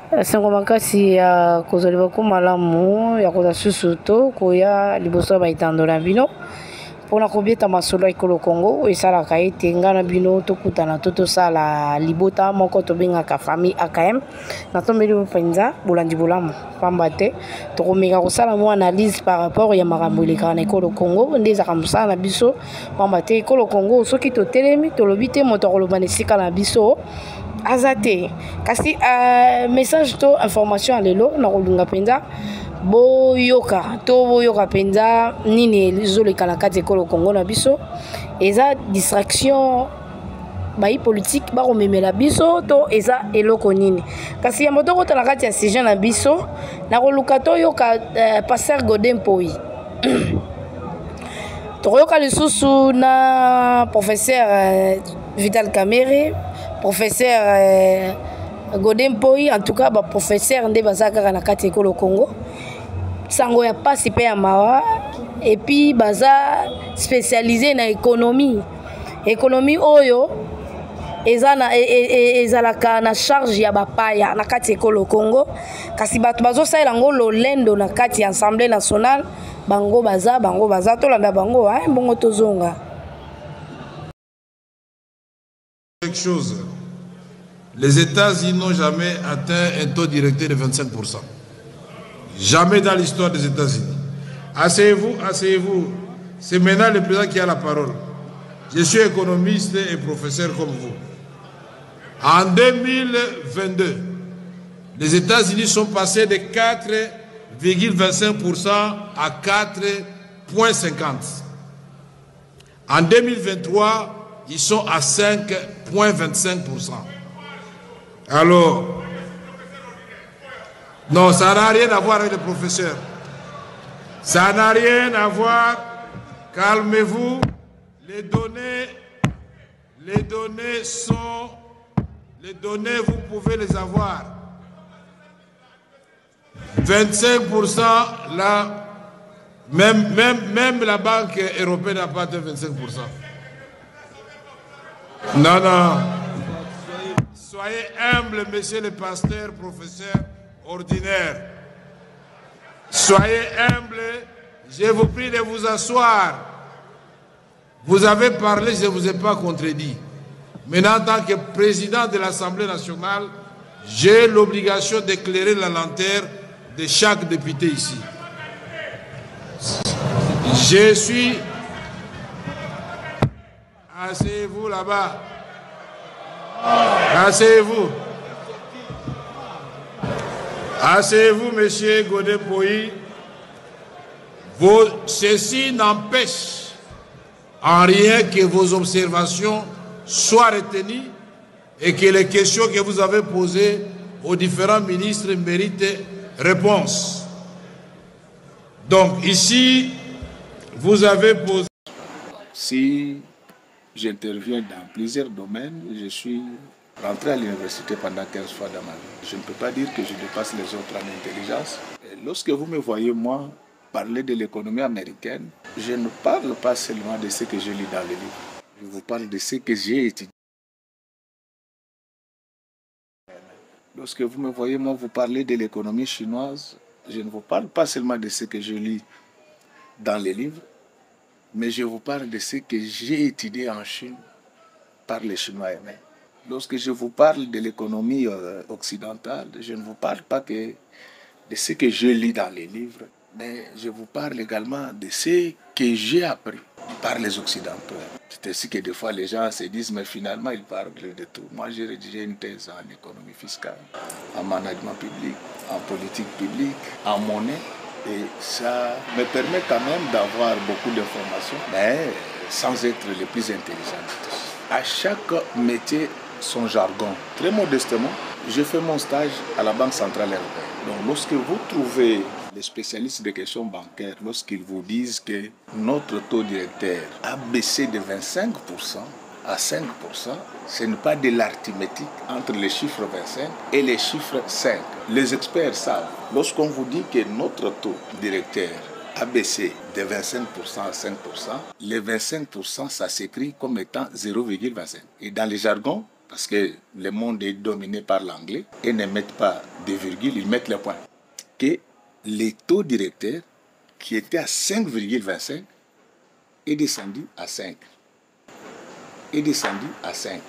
sango makasi ya kozaliwa ko malamu ya koza susu to koya liboso ya baitandolo bino mpona kobieta masolo ya ekolo Congo esalaka ete nga na bino tokutana to tosala libota moko tobengaka famille AKM na tombeli mpenza bolandi bolamu pamba te tokomeka kosala mo analyse par rapport ya makambo elekaka na ekolo Congo nde ezaka mosala na biso pamba te ekolo Congo soki totelemi tolobi te moto akoloba na esika na biso azate kasi message to information ya lelo na kolunga penza boyoka to boyoka penza nini ezoleka na kati ekolo Congo na biso eza distraction bai politique bakomemela biso to eza eloko nini kasi ya moto kota na kati ya sujet na biso na koluka to yoka Pasteur Godin Mpoi tokoyoka lisusu na professeur Vital Kamerhe professeur Godin Mpoi en tout cas ba professeur nde bazaka na kati ekolo Congo sango ya pasi pe ya mawa et puis baza spécialisé na économie oyo ezalaka na charge ya bapaya na kati ekolo Congo kasi bato bazosalela ngo lolendo na kati ya Assemblée nationale bango baza tolanda bango bongo tozonga quelque chose. Les États-Unis n'ont jamais atteint un taux directeur de 25%. Jamais dans l'histoire des États-Unis. Asseyez-vous. C'est maintenant le président qui a la parole. Je suis économiste et professeur comme vous. En 2022, les États-Unis sont passés de 4,25% à 4,50%. En 2023, ils sont à 5,25%. Alors, non, ça n'a rien à voir avec les professeurs. Ça n'a rien à voir. Calmez-vous. Les données, vous pouvez les avoir. 25%, là, même la Banque européenne n'a pas de 25%. Non. Soyez humble, monsieur le pasteur, professeur ordinaire. Soyez humble. Je vous prie de vous asseoir. Vous avez parlé, je ne vous ai pas contredit. Maintenant, en tant que président de l'Assemblée nationale, j'ai l'obligation d'éclairer la lanterne de chaque député ici. Je suis... Asseyez-vous là-bas. Asseyez-vous. Asseyez-vous, monsieur Godin Mpoi. Ceci n'empêche en rien que vos observations soient retenues et que les questions que vous avez posées aux différents ministres méritent réponse. Donc ici, vous avez posé... Si j'interviens dans plusieurs domaines, je suis rentré à l'université pendant 15 fois dans ma vie. Je ne peux pas dire que je dépasse les autres en intelligence. Et lorsque vous me voyez, moi, parler de l'économie américaine, je ne parle pas seulement de ce que je lis dans les livres. Je vous parle de ce que j'ai étudié. Lorsque vous me voyez, moi, vous parler de l'économie chinoise, je ne vous parle pas seulement de ce que je lis dans les livres, mais je vous parle de ce que j'ai étudié en Chine par les Chinois eux-mêmes. Lorsque je vous parle de l'économie occidentale, je ne vous parle pas que de ce que je lis dans les livres, mais je vous parle également de ce que j'ai appris par les Occidentaux. C'est ainsi que des fois les gens se disent, mais finalement ils parlent de tout. Moi j'ai rédigé une thèse en économie fiscale, en management public, en politique publique, en monnaie. Et ça me permet quand même d'avoir beaucoup d'informations, mais sans être le plus intelligent de tous. À chaque métier, son jargon. Très modestement, j'ai fait mon stage à la Banque centrale européenne. Donc lorsque vous trouvez les spécialistes des questions bancaires, lorsqu'ils vous disent que notre taux directeur a baissé de 25% à 5%, ce n'est pas de l'arithmétique entre les chiffres 25 et les chiffres 5. Les experts savent, lorsqu'on vous dit que notre taux directeur a baissé de 25% à 5%, les 25%, ça s'écrit comme étant 0,25. Et dans les jargons, parce que le monde est dominé par l'anglais, et ne mettent pas des virgules, ils mettent les points. Que les taux directeurs, qui étaient à 5,25, est descendu à 5. Est descendu à 5.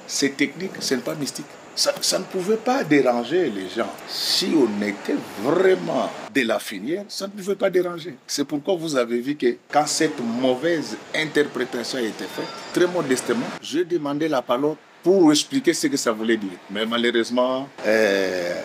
C'est technique, ce n'est pas mystique. Ça ne pouvait pas déranger les gens. Si on était vraiment de la filière, ça ne pouvait pas déranger. C'est pourquoi vous avez vu que quand cette mauvaise interprétation a été faite, très modestement, je demandais la parole pour expliquer ce que ça voulait dire. Mais malheureusement,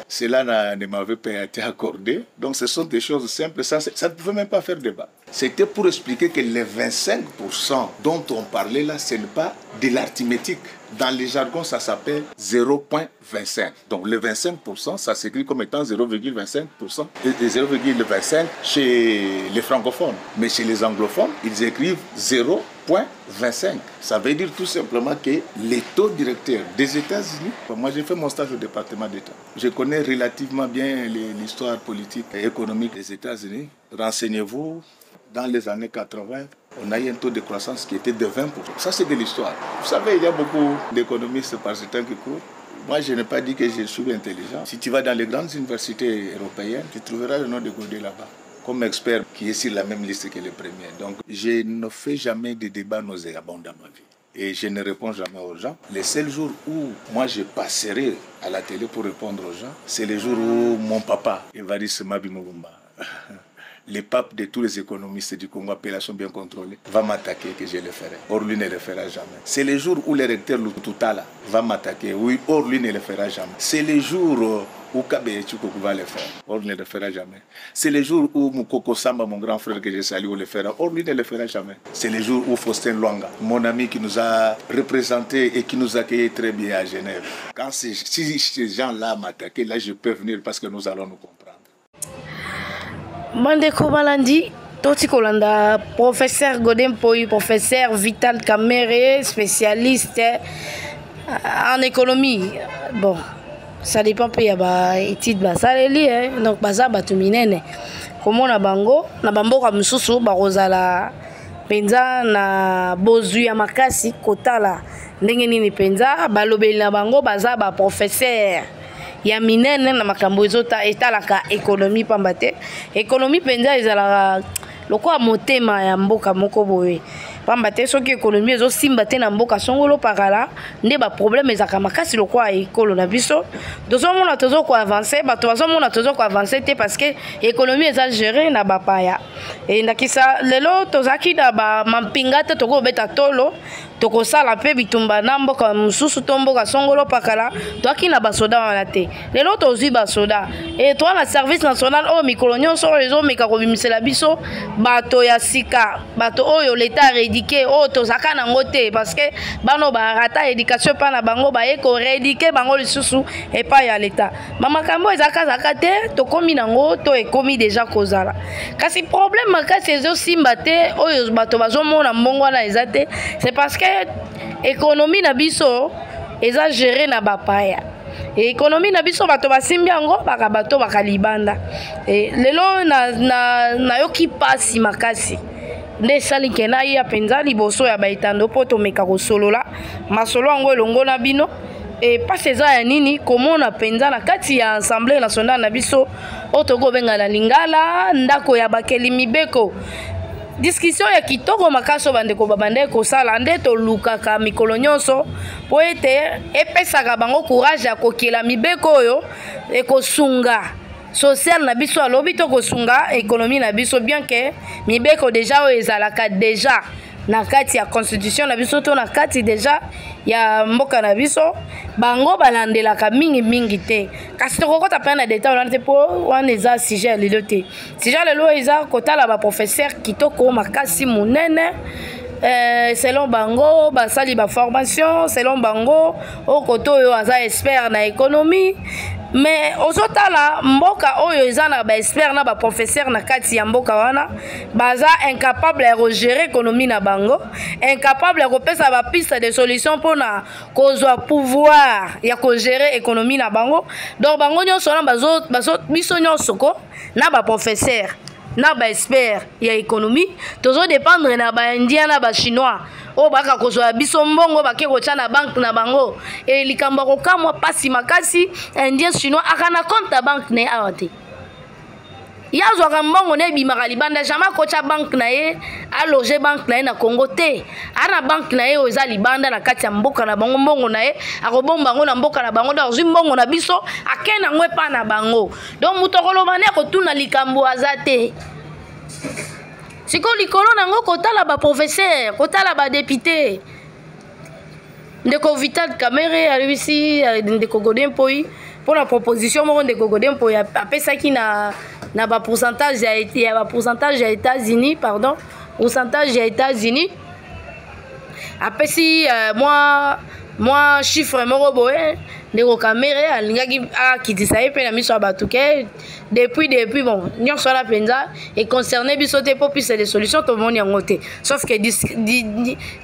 cela ne m'avait pas été accordé. Donc ce sont des choses simples, ça ne pouvait même pas faire débat. C'était pour expliquer que les 25% dont on parlait là, ce n'est pas de l'arithmétique. Dans les jargons, ça s'appelle 0,25. Donc le 25%, ça s'écrit comme étant 0,25%. Et 0,25 chez les francophones. Mais chez les anglophones, ils écrivent 0,25. Ça veut dire tout simplement que les taux directeurs des États-Unis, moi j'ai fait mon stage au département d'État. Je connais relativement bien l'histoire politique et économique des États-Unis. Renseignez-vous, dans les années 80, on a eu un taux de croissance qui était de 20%. Ça, c'est de l'histoire. Vous savez, il y a beaucoup d'économistes par ce temps qui court. Moi, je n'ai pas dit que je suis intelligent. Si tu vas dans les grandes universités européennes, tu trouveras le nom de Godet là-bas, comme expert qui est sur la même liste que les premiers. Donc, je ne fais jamais de débats nauséabonds dans ma vie. Et je ne réponds jamais aux gens. Les seuls jours où moi je passerai à la télé pour répondre aux gens, c'est les jours où mon papa, Évariste Mabimobumba, le pape de tous les économistes du Congo, appellation bien contrôlée, va m'attaquer que je le ferai. Or, lui ne le fera jamais. C'est le jour où le recteur Lututala va m'attaquer. Oui, or, lui ne le fera jamais. C'est le jour où Kabe Tchoukou va le faire. Or, il ne le fera jamais. C'est le jour où Moukoko Samba, mon grand frère que je salue, le fera. Or, lui ne le fera jamais. C'est le jour où Faustin Luanga, mon ami qui nous a représentés et qui nous a accueillis très bien à Genève. Quand si ces gens-là m'attaquent, là, je peux venir parce que nous allons nous comprendre. Mandeko Malandi, Toti Kolanda, professeur Godem Poy, professeur Vital Kamere, spécialiste en économie. Bon, ça dépend peu ya étude ça les donc baza batuminene. Comment na bango ka mususu ba rozala penza na bozu ya makasi kotala ndenge nini penza balobeli na bango baza ba professeur ya minene na makambo ezota etalaka économie pambate économie penza ezala lokwa motema ya mboka moko boye pambate soki économie ezo simba te na mboka songolo pakala nde ba problème ezaka makasi lokwa ekolo na biso dozo mona tozo ko avancer bato bazo mona tozo ko avancer te parce que économie eza gérée na bapaya et ndakisa lelo tozaki da ba mampinga te toko beta tolo toko sala pe bitumba na mboka mususu to mboka songolo pakala toaki na basoda wana te lelo tozi basoda et toi la service national o mikolonyo so rezo meka ko bimisela biso bato ya sika bato oyo l'état rédiqué o tozaka nango te parce que bano ba rata éducation pa na bango ba eko rédiqué bango lisusu et pas ya l'état mama kambo ezaka zaka te to komi nango to ekomi déjà kozala kasi problème makasi ezo simba te oyo bato bazo mona mbongo na ezate c'est parce que économie na biso eza géré na bapaya et économie na biso bato basimbi yango baka bato bakalibanda et lelo na yoki pasi makasi nde sali kena ya penza liboso ya baitando poto meka kosolola masolo yango elongo na bino et pas ces ya nini komona penza na kati ya assemblée nationale na biso otoko benga na lingala ndako ya bakeli mibeko discussion ya kitoko makaso bandeko babande ko sala nde to lukaka mikolo nyonso po ete epesaka bango courage ya kokela mibeko oyo ekosunga social na biso alobi to kosunga économie na biso bien que mibeko déjà oyo ezalaka déjà na kati ya constitution na biso to na kati déjà ya mboka na biso bango balandelaka mingi te kasi tokokota pe na détail wana te po wana eza sujet lelo te sujet lelo eza kotala ba professeur kitoko makasi munene selon bango basali ba formation selon bango okoto oyo aza expert na économie mais ozotala mboka oyo eza na ba expert na ba professeur na kati ya mboka wana baza incapable ya gérer économie na bango incapable ya kopesa ba piste de solution pona kozwa pouvoir ya ko gérer économie na bango donc bango nyonso na bazo biso nyonso ko na ba professeur na ba expert ya économie tozo dépendre na ba indien na ba chinois o baka kozwa biso mbongo bake kocha na banque na bango et likamba ko kamwa pasi makasi indien chinois akana compte na banque ne awate yazwa kambongo ne bimaka libanda jamais kocha banque na ye a loger banque na ye na Congo te ana banque na ye oza libanda na kati ya mboka na bango mbongo na ye akobomba ngo na mboka na bango da mbongo na biso akena ngwe pa na bango donc mutokolo bane ko tuna likambo azate siko likolo nango kotala ba professeur kotala ba député ndeko Vital Kamerhe alibisi ndeko Godin Poi pour la proposition moko ndeko Godin Poi apesaki na ba pourcentage ya ba pourcentage ya États-Unis pardon pourcentage ya États-Unis apesi moi chiffre moko boye ndeko Kamerhe alingaki akitisa ye pe na miso abatuke depuis bon nyonso la penza et concerné biso te pour plus des solutions to moni yango te sauf que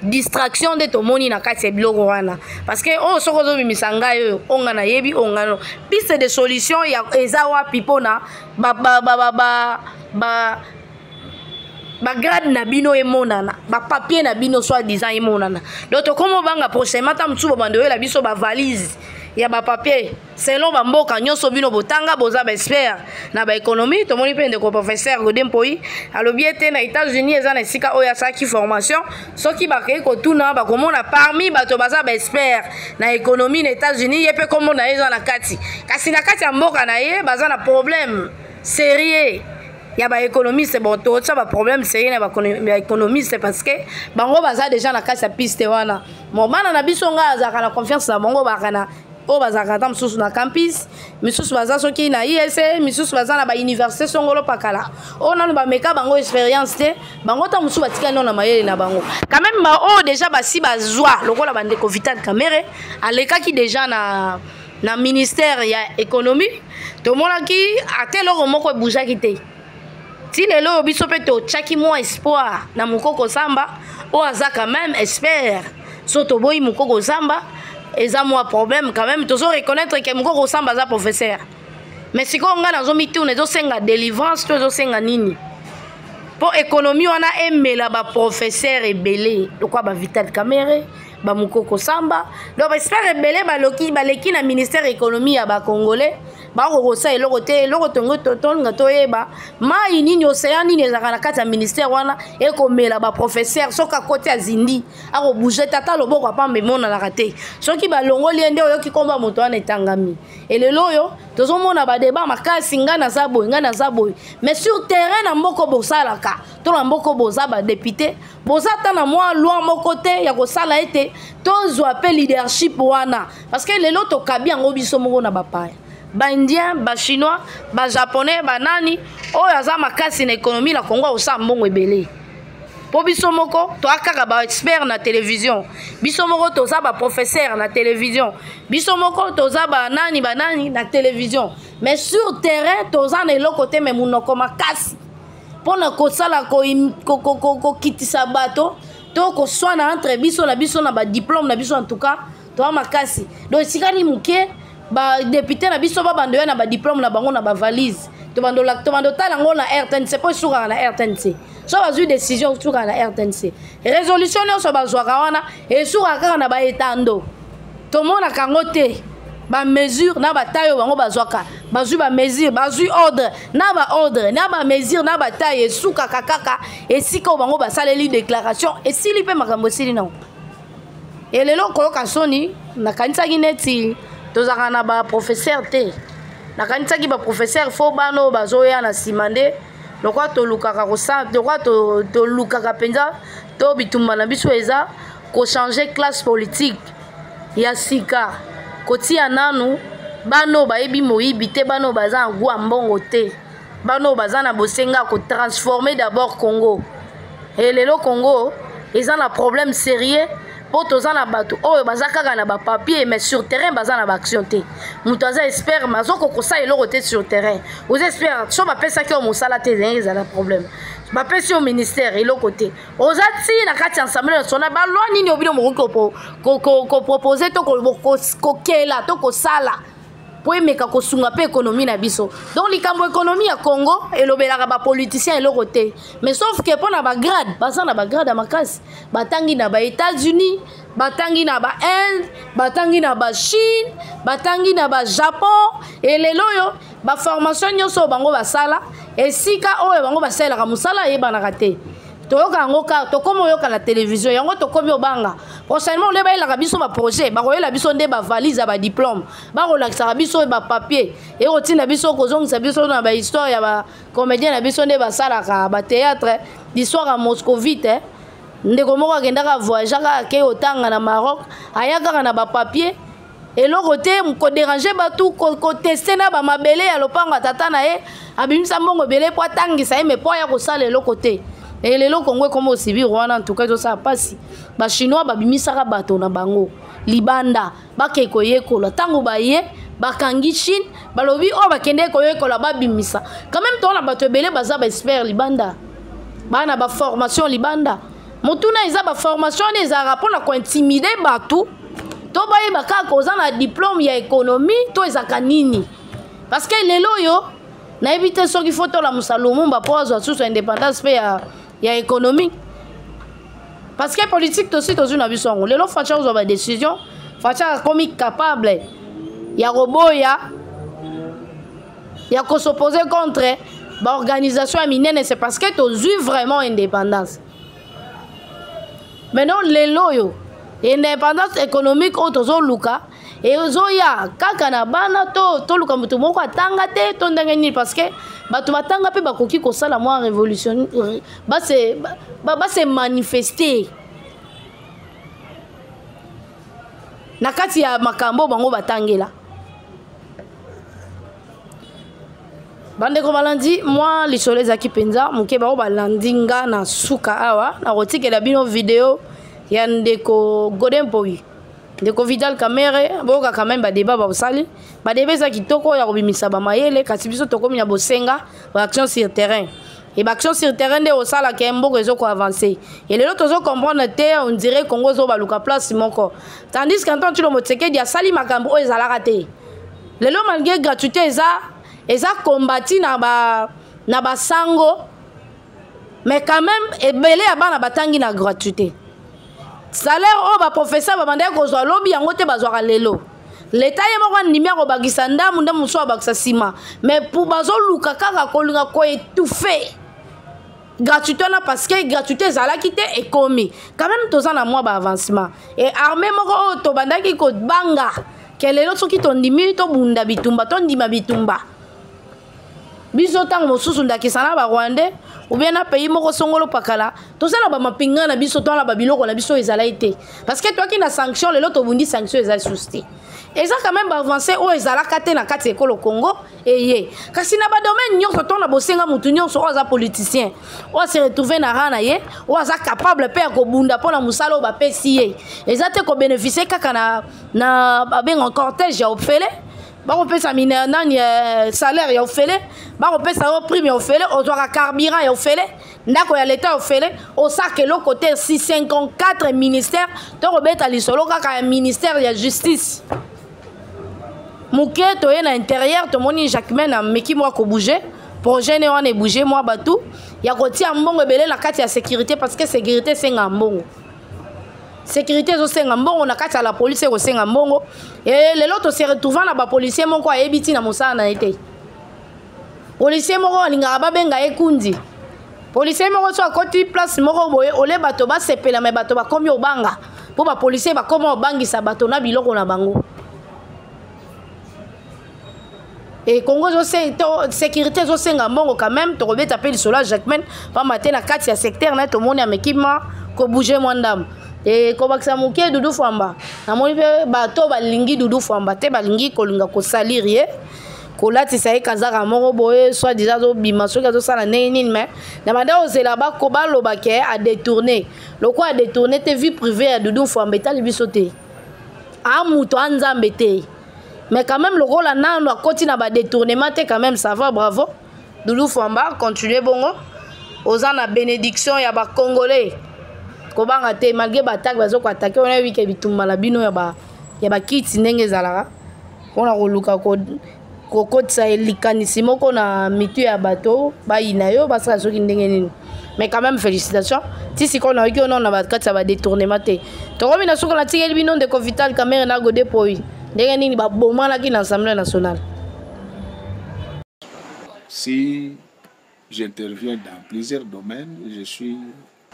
distraction de to moni na kati biloko wana parce que o soko zo bimisanga yo onga na yebi onga no piste de solution ya ezawa pipona ba grade na bino emonana ba papier na bino soit disant emonana donc comment banga prochainement tam tsubo bando la biso ba valise ya ba papier selon ba mboka nyonso bino botanga boza ba expert na ba économie to moni pe ndeko professeur Godin Poi alobi ete na États-Unis eza na sika oya saki formation soki ba kei ko tuna ba komona parmi bato baza ba expert na économie na États-Unis yepe komona eza na kati kasi na kati ya mboka na ye baza na problème sérieux ya ba économiste bon to ça ba problème sérieux na ba économiste parce que bango baza déjà na kati ya piste wana mo bana na biso nga azaka na confiance na bango bakana o bazaka tam susu na campus misusu baza soki na ISE misusu baza na ba université songolo pakala o nanu ba meka bango expérience te bango tam musu batika non na mayele na bango quand même ba o déjà basi bazwa lokola bande ko Vital Kamerhe alekaki déjà na ministère ya économie to monaki atelo moko boujaki te si lelo biso pe to chaki mo espoir na mukoko samba o aza quand même expert soto boy mukoko samba eza moi problème quand même toujours reconnaître que mukoko samba za professeur mais siko nga nazo mitourne zo senga délivrance to zo senga nini po économie wana emela ba professeur ebele lokwa ba Vital Kamerhe ba mukoko samba donc ba expert ebele baleki na ministère économie ya ba congolais ba rosa eloko te eloko tongo totonga toyeba mai nini océan nini ezaka na kati ya ministère wana ekomela ba professeur soka côté azindi ako bouger tata loboko apambe mona na raté soki ba longoli ende oyo kikomba moto wana etangami elelo yo tozomona ba débat makasi ngana za boy mais sur terrain na mboko bosalaka to na mboko boza ba député boza ta na moi loi moko te ya kosala ete tozwa pe leadership wana parce que lelo to kabi yango biso moko na bapaya ba indien ba chinois ba japonais ba nani oyo aza makasi na économie na Congo osa mbongo ebele po biso moko to akaka ba expert na télévision biso moko toza ba professeur na télévision biso moko toza ba nani na télévision mais sur terrain toza na eloko te me munoko makasi pona kosala ko kitisa bato to ko swana entre biso na ba diplôme na biso en tout cas to makasi donc sikani muke ba député na biso ba bando na ba diplôme na bango na ba valise to bando tala ngo na RTNC po suka na RTNC so bazui décision suka na RTNC résolution so bazwaka wana e suka kaka na ba etando to mona kango te ba mesure na ba taille bango bazwaka bazui ba mesure bazui ordre na ba mesure na ba taille suka kaka e sika bango basaleli déclaration e sili pe makambo sili non e lelo koloka soni na kanisa gineti tozaka na ba professeur te na kanisa ki ba professeur fo bano bazoya na simande lokwa to lukaka ko sa lokwa to lukaka penza to bitumba na biso eza ko changer classe politique ya sika kotia nanu bano bayebi moyibi te bano baza ngwa mbongo te bano baza na bosenga ko transformer d'abord Congo et lelo Congo eza na problème sérieux pour toza na bato oyo bazaka na ba papier mais sur terrain baza na ba action te muto aza expert mazoko ko sa eloko te sur terrain aux experts so ba pesa ki o musala te ezala problème ba pesa au ministère eloko te ozati na kati ensemble national ba loi nini obino mo ko proposer to ko kela to ko sala po emeka kosunga pe économie na biso. Donc likambo économie ya Congo elobelaka ba politiciens eloko te. Mais sauf que pona ba grade, baza na ba grade ya makasi. Batangi na ba États-Unis, batangi na ba Inde, batangi na ba Chine, batangi na ba Japon et lelo yo ba formation nyonso bango basala esika oyo bango basalaka musala yebanaka te. Toyoka ngo ka tokomo yoka na télévision yango tokomi obanga prochainement le ba la biso ba projet ba koyela biso nde ba valise ba diplôme ba ko lakisa biso ba papier et otinda biso kozongisa biso na ba histoire ya ba comédien na biso nde ba salaka ba théâtre l'histoire à moscovite ndeko moko akendaka voyager ka otanga na Maroc ayaka na ba papier et le côté ko déranger ba tout ko tester na ba mabele ya lopango tata na ye abimisa mbongo belé po tangisa ye mais po ya ko sala le côté. Et les Congo comme aussi bien en tout cas ça passe ba chinois ba bimisaka bato na bango libanda ba keko yekola tango ba ye ba kangi Chine ba lobi o ba kende ko yekola ba bimisa quand même ton na bato belé baza ba expert libanda ba na ba formation libanda mutuna iza ba formation les arabes na ko intimider bato to ba ye ba ka ko za na diplôme ya économie to ezaka nini parce que lelo yo na éviter ce qu'il faut to la musalomo ba pozo sous indépendance pe ya économie parce que politique aussi dans une avion les lots facha aux décision facha comme capable ya roboya ya ko s'opposer contre l'organisation minene c'est parce que tu as vraiment indépendance maintenant les loyo indépendance économique autozo luka et ozoya kaka na bana to luka mutu moko atanga te to ndenge nini parce que bato batanga pe bakoki ko sala moi révolution ba se manifester na kati ya makambo bango batangela bande ko balandi moi les soleils aki penza muke ba balandinga na suka awa na rotikela bino vidéo ya ndeko Godempowi ndeko Vidal Kamere boka quand même ba débat ba osali ba débat ça kitoko ya kobimisa ba mayele kasi biso tokomi na bosenga ba action sur terrain et ba action sur terrain de osala ke mboko ezoko avancer et les autres zo comprendre te on dirait Congo zo ba luka place moko tandis qu'antan tu le moteke dia sali makambo o ezalaka te lelo malgré gratuité eza combati na ba sango mais quand même ebele ya bana batangi na gratuité salaire o ba professeur ba bande ko zo lobi yango te bazwa lelo l'état ye moko ndimi ko bagisa ndamu ndamu so bakisa sima mais pour bazo luka kaka ko lunga ko étouffer gratuité na parce que gratuité zala kité et commis quand même toza na moi ba avancement et armée moko to bandaki ko banga kelelo soki to ndimi to bunda bitumba to ndima bitumba biso tang mosusu ndakisana ba Rwandais ou bien na pays moko songolo pakala to sala ba mapinga na biso to la ba biloko na biso ezala été parce que toi qui na sanction le lot obundi sanction ezala susté et ça quand même ba avancer o ezala kate na kati ekolo Congo et kasi na ba domaine nyonso to na bosenga mutu nyonso o za politicien o se retrouver na rana ye o za capable pe ko bunda pona musalo ba pesi ye ezate ko bénéficier kaka na ba ben cortège ya opfele ba ko pesa mina nani salaire ya opfele ba ko pesa o prime ya opfele o doit carburant ya opfele ndako ya l'état opfele o sac le côté 654 ministères to robeta lisolo kaka ministère ya justice muke to na intérieur to moni Jacquemain na meki moi ko bouger projet ne on est bouger moi batou ya ko tia mbongo ebele na kati ya sécurité parce que sécurité c'est ngambongo sécurité zo senga mbongo na kati ya la police ko senga mbongo et les autres se retrouvant na ba policier moko ayebiti na mosala na été policier moko alinga ba benga ekundi policier moko so akoti place moko boye ole bato ba sepela me bato ba komi obanga po ba policier ba komo obangisa bato na biloko na bango et Congo zo sécurité zo senga mbongo quand même to robeta pe lisolo Jacquemain pa matin na kati ya secteur na to moni amekima ko bouger mwandam et ko bakisa muke Doudou Fwamba na moni pe bato balingi Doudou Fwamba te balingi ko linga ko salir ye ko lati sa ekazaka moko boye soit déjà zo bima so kazo sala nini mais na banda ozela ba ko ba loba ke a détourner le quoi a détourner te vie privée à Doudou Fwamba ta libisoté a muto anzambe te mais quand même le rôle na no akoti na ba détournement te quand même ça va bravo Doudou Fwamba continuer bongo ozana bénédiction ya ba congolais ko banga te malgré batak bazo ko attaquer on a vu que bitumba la bino ya ba kiti ndenge zalaka mpona koluka kokotisa likanisi moko na mitu ya bato bayina yo basala soki ndenge nini. Mais quand même félicitations. Si c'est qu'on a eu on a quatre ça va détournement te. To comme na soka na tigeli bino de Vital Caméra na go déployer. Ndenge nini ba boma la ki na Assemblée nationale. Si j'interviens dans plusieurs domaines, je suis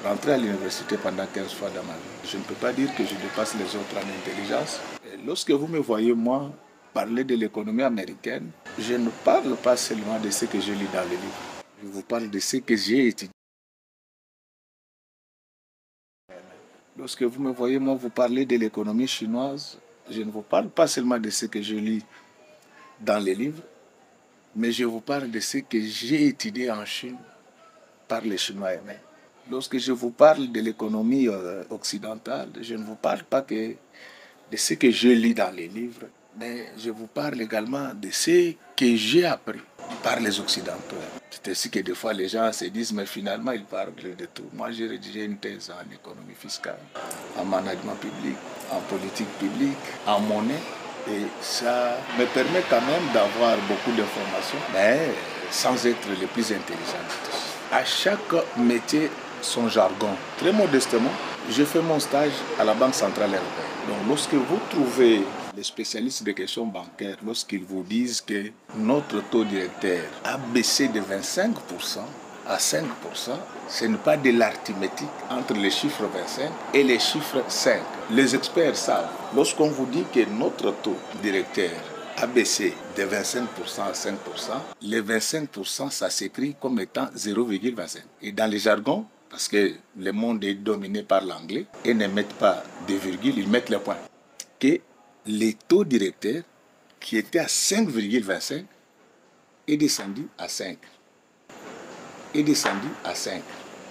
rentré à l'université pendant 15 fois dans ma vie. Je ne peux pas dire que je dépasse les autres en intelligence. Et lorsque vous me voyez, moi, parler de l'économie américaine, je ne parle pas seulement de ce que je lis dans les livres. Je vous parle de ce que j'ai étudié. Lorsque vous me voyez, moi, vous parler de l'économie chinoise, je ne vous parle pas seulement de ce que je lis dans les livres, mais je vous parle de ce que j'ai étudié en Chine par les Chinois eux-mêmes. Lorsque je vous parle de l'économie occidentale, je ne vous parle pas que de ce que je lis dans les livres, mais je vous parle également de ce que j'ai appris par les Occidentaux. C'est ainsi que des fois les gens se disent, mais finalement ils parlent de tout. Moi j'ai rédigé une thèse en économie fiscale, en management public, en politique publique, en monnaie. Et ça me permet quand même d'avoir beaucoup d'informations, mais sans être le plus intelligent de tous. À chaque métier, son jargon. Très modestement, j'ai fait mon stage à la Banque centrale européenne. Donc lorsque vous trouvez les spécialistes des questions bancaires, lorsqu'ils vous disent que notre taux directeur a baissé de 25% à 5%, ce n'est pas de l'arithmétique entre les chiffres 25 et les chiffres 5. Les experts savent, lorsqu'on vous dit que notre taux directeur a baissé de 25% à 5%, les 25%, ça s'écrit comme étant 0,25. Et dans les jargons, parce que le monde est dominé par l'anglais, et ne mettent pas de virgule, ils mettent les points. Que les taux directeurs, qui étaient à 5,25, est descendu à 5. Est descendu à 5.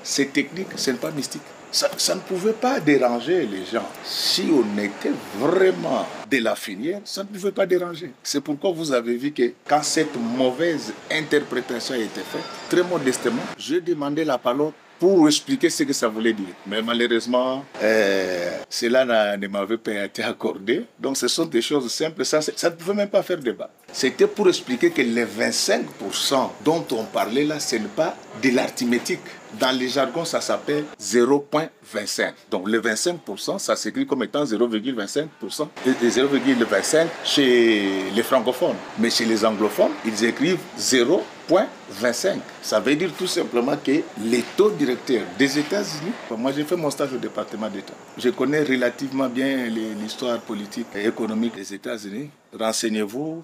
C'est technique, ce n'est pas mystique. Ça ne pouvait pas déranger les gens. Si on était vraiment de la filière, ça ne pouvait pas déranger. C'est pourquoi vous avez vu que quand cette mauvaise interprétation a été faite, très modestement, je demandais la parole pour expliquer ce que ça voulait dire. Mais malheureusement, cela ne m'avait pas été accordé. Donc ce sont des choses simples, ça ne pouvait même pas faire débat. C'était pour expliquer que les 25% dont on parlait là, ce n'est pas de l'arithmétique. Dans les jargons, ça s'appelle 0,25. Donc le 25%, ça s'écrit comme étant 0,25% et 0,25 chez les francophones. Mais chez les anglophones, ils écrivent 0,25. Ça veut dire tout simplement que les taux directeurs des États-Unis, moi j'ai fait mon stage au département d'État. Je connais relativement bien l'histoire politique et économique des États-Unis. Renseignez-vous,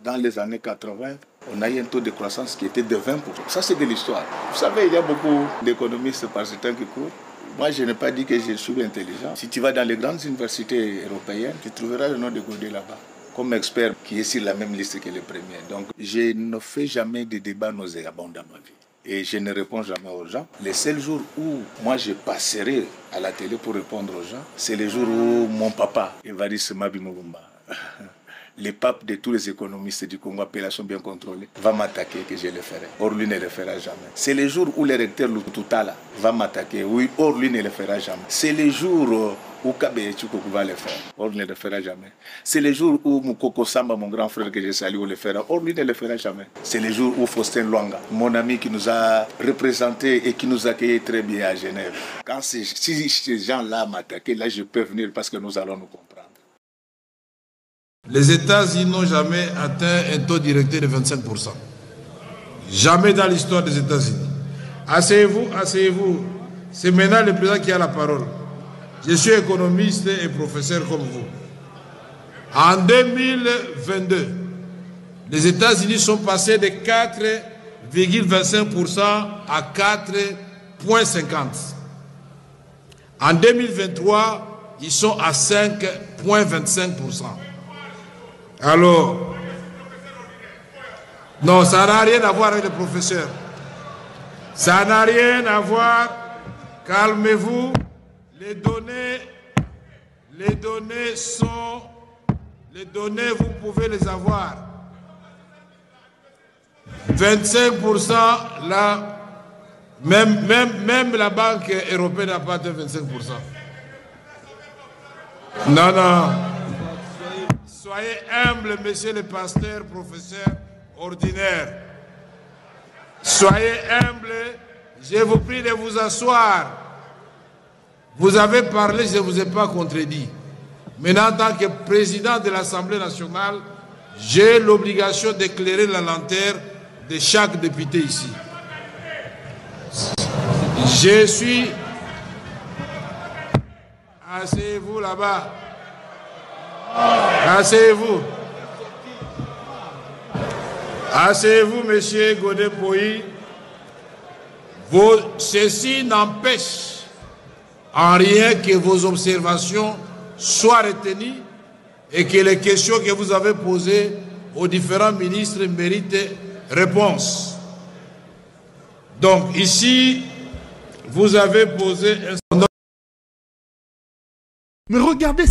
dans les années 80, on a eu un taux de croissance qui était de 20%. Ça, c'est de l'histoire. Vous savez, il y a beaucoup d'économistes par ce temps qui court. Moi, je n'ai pas dit que je suis intelligent. Si tu vas dans les grandes universités européennes, tu trouveras le nom de Godet là-bas, comme expert qui est sur la même liste que les premiers. Donc, je ne fais jamais de débats nauséabonds dans ma vie. Et je ne réponds jamais aux gens. Les seuls jours où moi je passerai à la télé pour répondre aux gens, c'est les jours où mon papa, Évariste Mabimobumba, le pape de tous les économistes du Congo, appellation bien contrôlée, va m'attaquer que je le ferai. Or, lui ne le fera jamais. C'est le jour où le recteur Lututala va m'attaquer. Oui, or, lui ne le fera jamais. C'est le jour où Kabe Tchoukou va le faire. Or, lui ne le fera jamais. C'est le jour où Moukoko Samba, mon grand frère que je salue, le fera. Or, lui ne le fera jamais. C'est le jour où Faustin Luanga, mon ami qui nous a représentés et qui nous a accueillis très bien à Genève. Quand si ces gens-là m'attaquent, là, je peux venir parce que nous allons nous comprendre. Les États-Unis n'ont jamais atteint un taux directeur de 25%. Jamais dans l'histoire des États-Unis. Asseyez-vous, asseyez-vous. C'est maintenant le président qui a la parole. Je suis économiste et professeur comme vous. En 2022, les États-Unis sont passés de 4,25% à 4,50%. En 2023, ils sont à 5,25%. Alors, non, ça n'a rien à voir avec les professeurs. Ça n'a rien à voir. Calmez-vous. Les données, vous pouvez les avoir. 25% là, même la Banque européenne n'a pas atteint 25%. Non, non. Soyez humble, monsieur le pasteur, professeur ordinaire. Soyez humble, je vous prie de vous asseoir. Vous avez parlé, je ne vous ai pas contredit. Maintenant, en tant que président de l'Assemblée nationale, j'ai l'obligation d'éclairer la lanterne de chaque député ici. Je suis... Asseyez-vous là-bas. Asseyez-vous. Asseyez-vous, monsieur Godé-Poyi. Ceci n'empêche en rien que vos observations soient retenues et que les questions que vous avez posées aux différents ministres méritent réponse. Donc ici, vous avez posé un... Mais regardez